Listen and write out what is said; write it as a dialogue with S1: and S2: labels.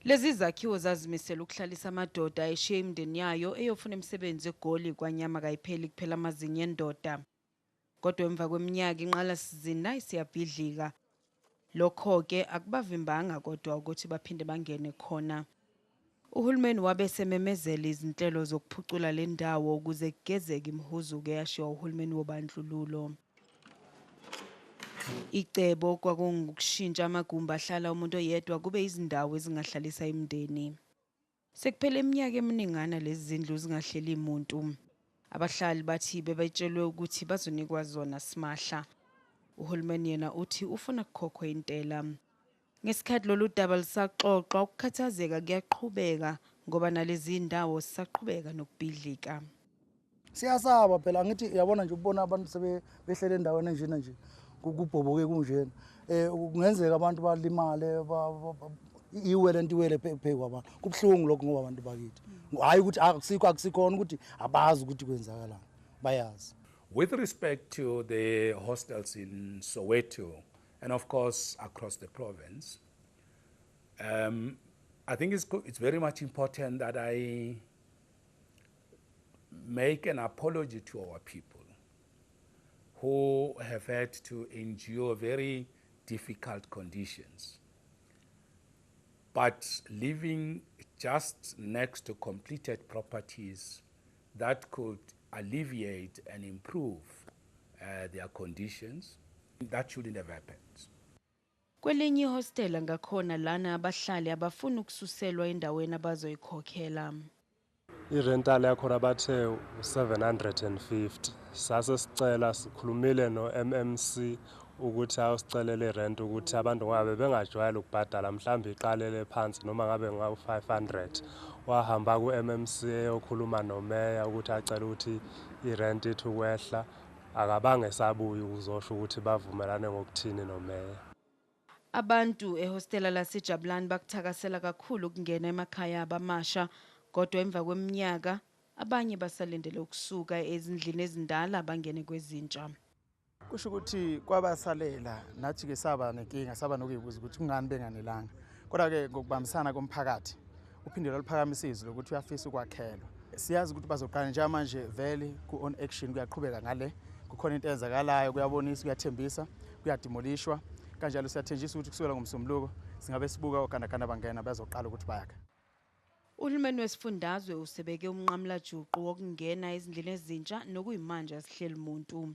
S1: Lezi zakhiwo zazimisela ukuhlalisa amadoda ayishiye imindeni yayo eyofuna imisebenzi eGoli kwanyama kayipheli kuphela amazinyo endoda. Kodwa emva kweminyaka inqalasizinda isiyabhidlika. Lokho-ke akubavimbanga kodwa ukuthi baphinde bangene khona. Uhulumeni wabe sememezela izinhlelo zokuphucula le ndawo ukuze kugezeke imihuzuko eyashiwa uhulumeni wobandlululo. Icebo kwakungukushintsha amagumbi ahlala umuntu oyedwa kube izindawo ezingahlalisa imindeni. Sekuphele iminyaka eminingana lezi zindlu zingahleli muntu. Abahlali bathi bebetshelwe ukuthi bazonikwa zona simahla. Uhulumeni yena uthi ufuna kukhokhwe intela. Ngesikhathi lolu daba lisaxoxwa ukukhathazeka kuyaqhubeka ngoba nalezi indawo sisaqhubeka nokubhidlika.
S2: Siyasaba phela ngithi yabona nje ubona abantu sebehlele endaweni enjena nje kubhoboke kunjena. Kungenzeka abantu balimale iwele ntiwele phe kwabantu. Kubhlungu lokho ngoba abantu bakithi. Hayi ukuthi akusikhona ukuthi abazi ukuthi kwenzakalani. Bayazi.
S3: With respect to the hostels in Soweto, and of course across the province, I think it's very much important that I make an apology to our people who have had to endure very difficult conditions. But living just next to completed properties that could alleviate and improve their conditions, that shouldn't have happened.
S1: Kwelinye ihostela ngakhona lana abahlali abafuna ukususelwa endaweni abazoyikhokhela.
S4: Irental yakhona bathe 750. Sase sicela sikhulumile no-MMC ukuthi awusicelele irent ukuthi abantu ngabe bengajwayele ukubhadala mhlawumbe iqalele phansi noma ngabe ngawu500. Wahamba ku-MMC eyokhuluma nomeya ukuthi acela ukuthi irent ithi ukwehla akabange sabuya ukuzosho ukuthi bavumelane ngokuthini nomeya.
S1: Abantu ehostela laseJabulani bakuthakasela kakhulu ukungena emakhaya abamasha kodwa emva kweminyaka abanye basalindele ukusuka ezindlini ezindala bangene kwezintsha.
S2: Kusho ukuthi kwabasalela nathi ke saba nenkinga saba nokuyibuza ukuthi kungani benganelanga. Kodwa ke ngokubambisana komphakathi uphindela liphakamisa izwi lokuthi uyafisa ukwakhelwa. Siyazi ukuthi bazoqala nje manje vele ku-on action kuyaqhubeka ngale. Kukhona into eyenzakalayo kuyabonisa kuyathembisa kuyadimolishwa. Kanjalo siyathenjiswa ukuthi kusukela ngomsombuluko singabe sibuka ogandaganda bangena bazoqala ukuthi bayakhe.
S1: Uhulumeni wesifundazwe usebeke umnqamlajuqu wokungena ezindlini ezintsha nokuyimanje azihleli muntu.